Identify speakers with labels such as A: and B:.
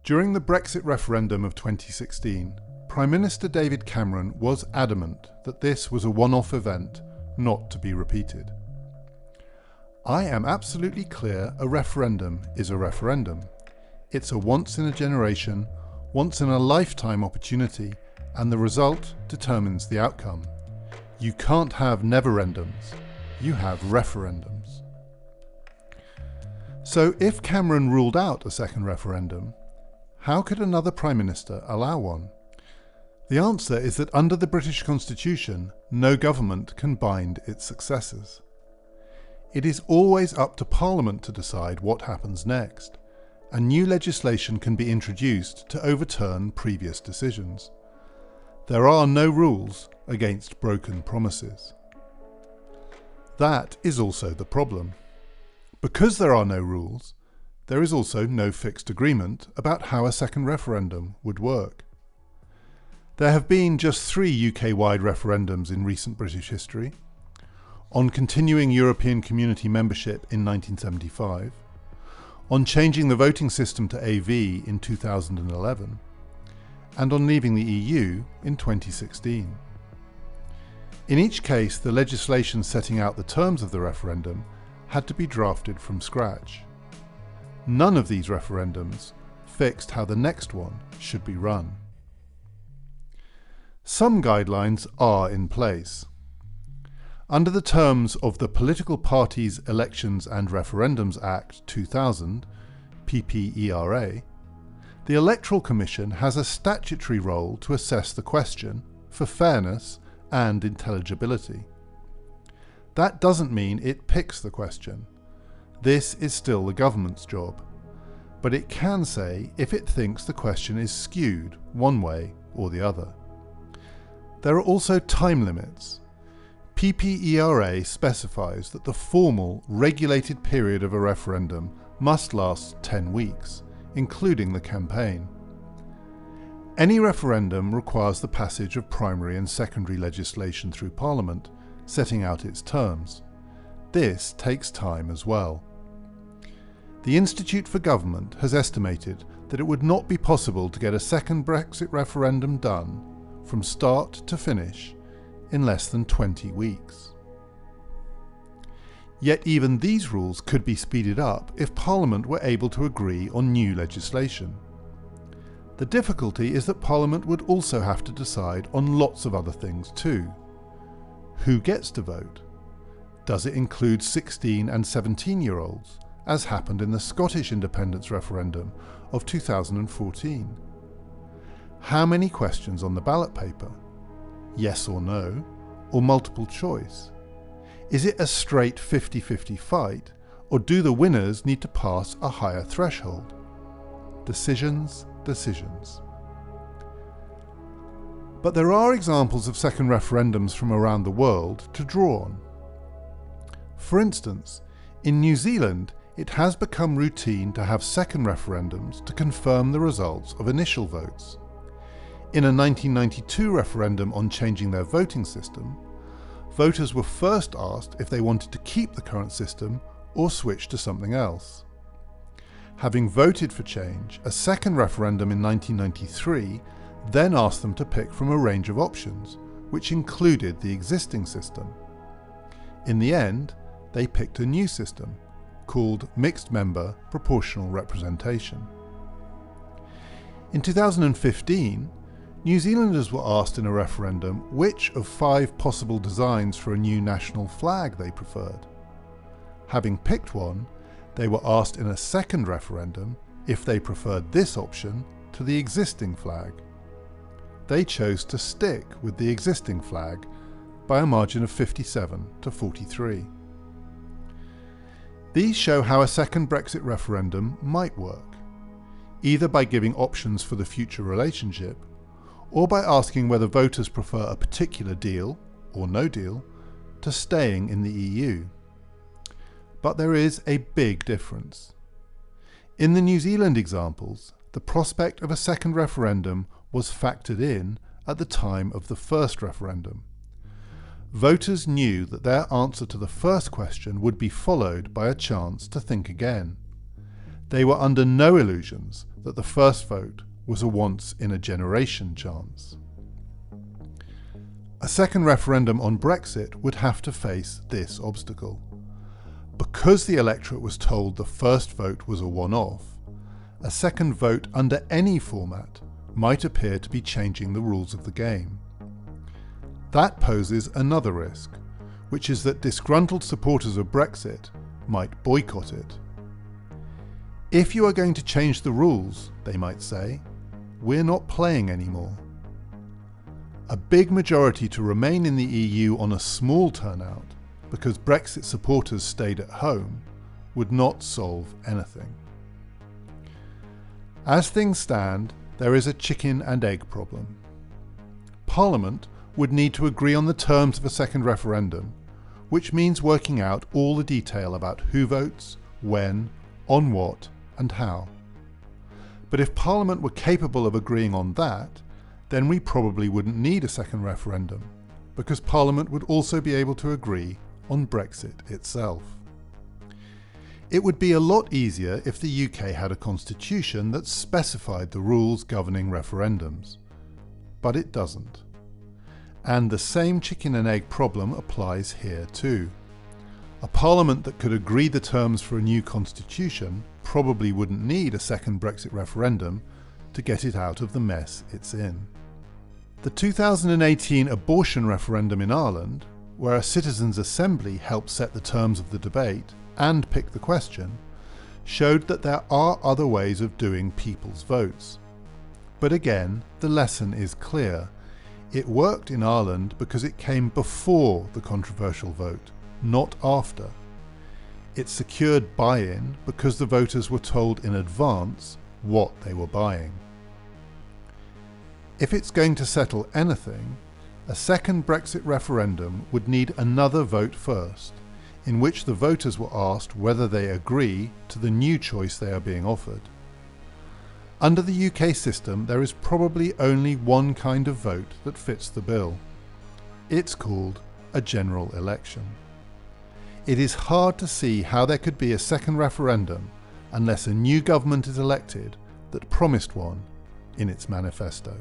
A: During the Brexit referendum of 2016, Prime Minister David Cameron was adamant that this was a one-off event, not to be repeated. I am absolutely clear a referendum is a referendum. It's a once-in-a-generation, once-in-a-lifetime opportunity, and the result determines the outcome. You can't have neverendums, you have referendums. So if Cameron ruled out a second referendum, how could another Prime Minister allow one? The answer is that under the British Constitution, no government can bind its successors. It is always up to Parliament to decide what happens next, and new legislation can be introduced to overturn previous decisions. There are no rules against broken promises. That is also the problem. Because there are no rules, there is also no fixed agreement about how a second referendum would work. There have been just 3 UK-wide referendums in recent British history: on continuing European Community membership in 1975, on changing the voting system to AV in 2011, and on leaving the EU in 2016. In each case, the legislation setting out the terms of the referendum had to be drafted from scratch. None of these referendums fixed how the next one should be run. Some guidelines are in place. Under the terms of the Political Parties, Elections and Referendums Act 2000, PPERA, the Electoral Commission has a statutory role to assess the question for fairness and intelligibility. That doesn't mean it picks the question. This is still the government's job, but it can say if it thinks the question is skewed one way or the other. There are also time limits. PPERA specifies that the formal, regulated period of a referendum must last 10 weeks, including the campaign. Any referendum requires the passage of primary and secondary legislation through Parliament, setting out its terms. This takes time as well. The Institute for Government has estimated that it would not be possible to get a second Brexit referendum done, from start to finish, in less than 20 weeks. Yet even these rules could be speeded up if Parliament were able to agree on new legislation. The difficulty is that Parliament would also have to decide on lots of other things too. Who gets to vote? Does it include 16 and 17-year-olds, as happened in the Scottish independence referendum of 2014? How many questions on the ballot paper? Yes or no, or multiple choice? Is it a straight 50-50 fight, or do the winners need to pass a higher threshold? Decisions, decisions. But there are examples of second referendums from around the world to draw on. For instance, in New Zealand, it has become routine to have second referendums to confirm the results of initial votes. In a 1992 referendum on changing their voting system, voters were first asked if they wanted to keep the current system or switch to something else. Having voted for change, a second referendum in 1993 then asked them to pick from a range of options, which included the existing system. In the end, they picked a new system, called Mixed Member Proportional Representation. In 2015, New Zealanders were asked in a referendum which of 5 possible designs for a new national flag they preferred. Having picked one, they were asked in a second referendum if they preferred this option to the existing flag. They chose to stick with the existing flag by a margin of 57 to 43. These show how a second Brexit referendum might work, either by giving options for the future relationship, or by asking whether voters prefer a particular deal, or no deal, to staying in the EU. But there is a big difference. In the New Zealand examples, the prospect of a second referendum was factored in at the time of the first referendum. Voters knew that their answer to the first question would be followed by a chance to think again. they were under no illusions that the first vote was a once-in-a-generation chance. A second referendum on Brexit would have to face this obstacle. Because the electorate was told the first vote was a one-off, a second vote under any format might appear to be changing the rules of the game. That poses another risk, which is that disgruntled supporters of Brexit might boycott it. If you are going to change the rules, they might say, we're not playing anymore. A big majority to remain in the EU on a small turnout, because Brexit supporters stayed at home, would not solve anything. As things stand, there is a chicken and egg problem. Parliament would need to agree on the terms of a second referendum, which means working out all the detail about who votes, when, on what, and how. But if Parliament were capable of agreeing on that, then we probably wouldn't need a second referendum, because Parliament would also be able to agree on Brexit itself. It would be a lot easier if the UK had a constitution that specified the rules governing referendums. But it doesn't. And the same chicken and egg problem applies here too. A parliament that could agree the terms for a new constitution probably wouldn't need a second Brexit referendum to get it out of the mess it's in. The 2018 abortion referendum in Ireland, where a citizens' assembly helped set the terms of the debate and pick the question, showed that there are other ways of doing people's votes. But again, the lesson is clear. It worked in Ireland because it came before the controversial vote, not after. It secured buy-in because the voters were told in advance what they were buying. If it's going to settle anything, a second Brexit referendum would need another vote first, in which the voters were asked whether they agree to the new choice they are being offered. Under the UK system, there is probably only one kind of vote that fits the bill. It's called a general election. It is hard to see how there could be a second referendum unless a new government is elected that promised one in its manifesto.